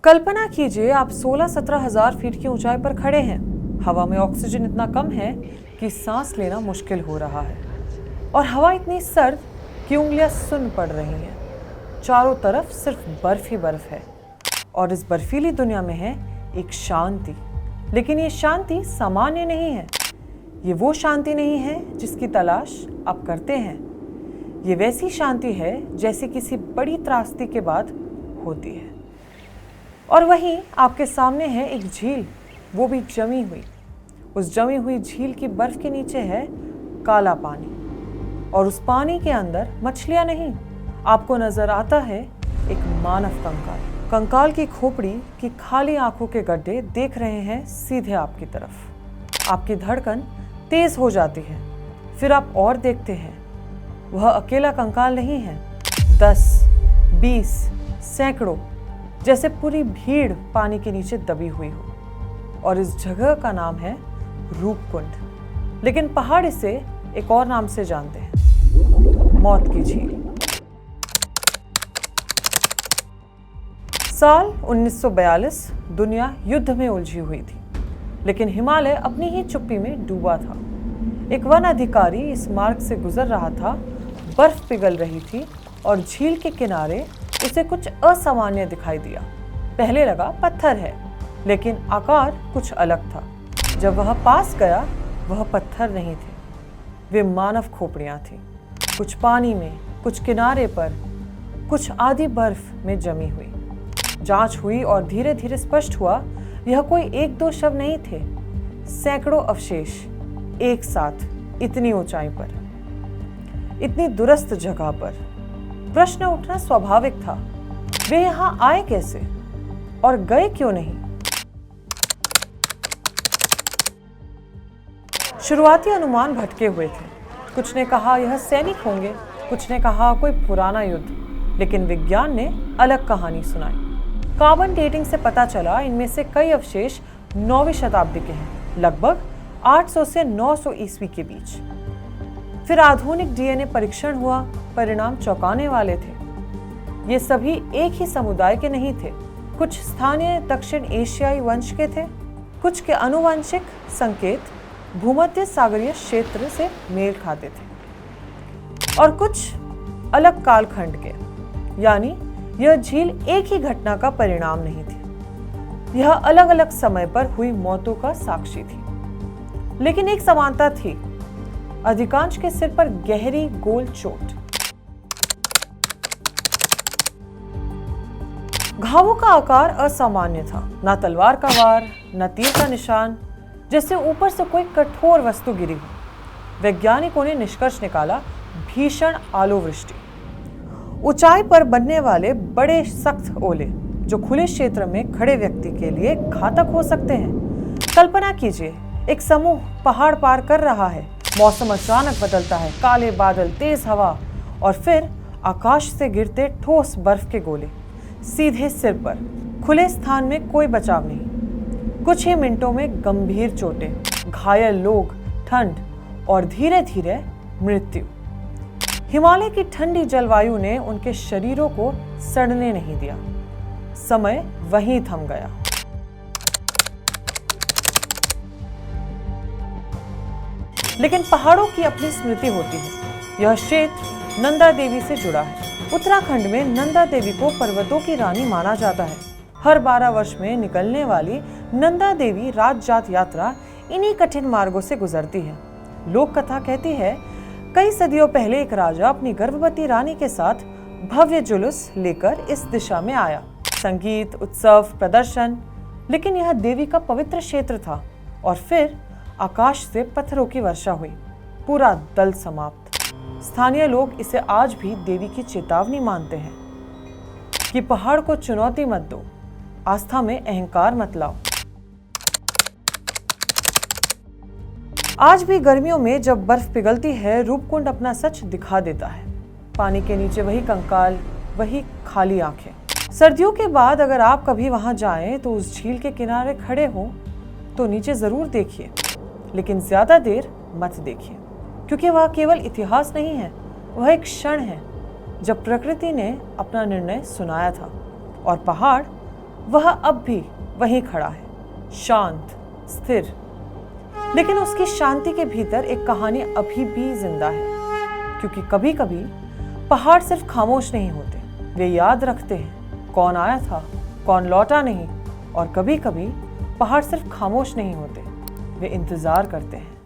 कल्पना कीजिए आप 16-17 हजार फीट की ऊंचाई पर खड़े हैं। हवा में ऑक्सीजन इतना कम है कि सांस लेना मुश्किल हो रहा है और हवा इतनी सर्द कि उंगलियां सुन्न पड़ रही हैं। चारों तरफ सिर्फ बर्फ ही बर्फ है और इस बर्फीली दुनिया में है एक शांति। लेकिन ये शांति सामान्य नहीं है। ये वो शांति नहीं है जिसकी तलाश आप करते हैं। ये वैसी शांति है जैसे किसी बड़ी त्रासदी के बाद होती है। और वहीं आपके सामने है एक झील, वो भी जमी हुई। उस जमी हुई झील की बर्फ के नीचे है काला पानी और उस पानी के अंदर मछलियां नहीं, आपको नजर आता है एक मानव कंकाल। कंकाल की खोपड़ी की खाली आंखों के गड्ढे देख रहे हैं सीधे आपकी तरफ। आपकी धड़कन तेज हो जाती है। फिर आप और देखते हैं, वह अकेला कंकाल नहीं है, 10, 20, सैकड़ों, जैसे पूरी भीड़ पानी के नीचे दबी हुई हो। और इस जगह का नाम है रूपकुंड, लेकिन पहाड़ इसे एक और नाम से जानते हैं, मौत की झील। साल 1942 दुनिया युद्ध में उलझी हुई थी, लेकिन हिमालय अपनी ही चुप्पी में डूबा था। एक वन अधिकारी इस मार्ग से गुजर रहा था। बर्फ पिघल रही थी और झील के किनारे उसे कुछ असामान्य दिखाई दिया। पहले लगा पत्थर है, लेकिन आकार कुछ अलग था। जब वह पास गया, वह पत्थर नहीं थे, वे मानव खोपड़ियां थीं। कुछ पानी में, कुछ किनारे पर, कुछ आधी बर्फ में जमी हुई। जांच हुई और धीरे धीरे स्पष्ट हुआ, यह कोई एक दो शव नहीं थे, सैकड़ों अवशेष एक साथ, इतनी ऊंचाई पर, इतनी दुरस्त जगह पर। प्रश्न उठना स्वाभाविक था, वे यहां आए कैसे और गए क्यों नहीं? शुरुआती अनुमान भटके हुए थे। कुछ ने कहा यह सैनिक होंगे, कुछ ने कहा कोई पुराना युद्ध, लेकिन विज्ञान ने अलग कहानी सुनाई। कार्बन डेटिंग से पता चला इनमें से कई अवशेष 9वीं शताब्दी के हैं, लगभग 800 से 900 ईस्वी के बीच। फिर आधुनिक डीएनए परीक्षण हुआ, परिणाम चौंकाने वाले थे। ये सभी एक ही समुदाय के नहीं थे। कुछ स्थानीय दक्षिण एशियाई वंश के थे, कुछ के आनुवंशिक संकेत भूमध्य सागरीय क्षेत्र से मेल खाते थे और कुछ अलग कालखंड के। यानी यह झील एक ही घटना का परिणाम नहीं थी, यह अलग अलग समय पर हुई मौतों का साक्षी थी। लेकिन एक समानता थी, अधिकांश के सिर पर गहरी गोल चोट। घावों का आकार असामान्य था, न तलवार का वार, न तीर का निशान, जैसे ऊपर से कोई कठोर वस्तु गिरी हो। वैज्ञानिकों ने निष्कर्ष निकाला, भीषण आलोवृष्टि। ऊंचाई पर बनने वाले बड़े सख्त ओले जो खुले क्षेत्र में खड़े व्यक्ति के लिए घातक हो सकते हैं। कल्पना कीजिए, एक समूह पहाड़ पार कर रहा है, मौसम अचानक बदलता है, काले बादल, तेज हवा और फिर आकाश से गिरते ठोस बर्फ के गोले सीधे सिर पर। खुले स्थान में कोई बचाव नहीं। कुछ ही मिनटों में गंभीर चोटें, घायल लोग, ठंड और धीरे धीरे मृत्यु। हिमालय की ठंडी जलवायु ने उनके शरीरों को सड़ने नहीं दिया। समय वहीं थम गया। लेकिन पहाड़ों की अपनी स्मृति होती है। यह क्षेत्र नंदा देवी से जुड़ा है। उत्तराखंड में नंदा देवी को पर्वतों की रानी माना जाता है। हर 12 वर्ष में निकलने वाली नंदा देवी राज जात यात्रा इन्हीं कठिन मार्गों से गुजरती है। लोक कथा कहती है, कई सदियों पहले एक राजा अपनी गर्भवती रानी के साथ भव्य जुलूस लेकर इस दिशा में आया। संगीत, उत्सव, प्रदर्शन, लेकिन यह देवी का पवित्र क्षेत्र था। और फिर आकाश से पत्थरों की वर्षा हुई, पूरा दल समाप्त। स्थानीय लोग इसे आज भी देवी की चेतावनी मानते हैं कि पहाड़ को चुनौती मत दो, आस्था में अहंकार मत लाओ। आज भी गर्मियों में जब बर्फ पिघलती है, रूपकुंड अपना सच दिखा देता है। पानी के नीचे वही कंकाल, वही खाली आंखें। सर्दियों के बाद अगर आप कभी वहां जाएं तो उस झील के किनारे खड़े हो तो नीचे जरूर देखिए, लेकिन ज्यादा देर मत देखिए, क्योंकि वह केवल इतिहास नहीं है, वह एक क्षण है जब प्रकृति ने अपना निर्णय सुनाया था और पहाड़ वह अब भी वहीं खड़ा है, शांत, स्थिर। लेकिन उसकी शांति के भीतर एक कहानी अभी भी जिंदा है, क्योंकि कभी कभी पहाड़ सिर्फ खामोश नहीं होते, वे याद रखते हैं कौन आया था, कौन लौटा नहीं। और कभी कभी पहाड़ सिर्फ खामोश नहीं होते, वे इंतजार करते हैं।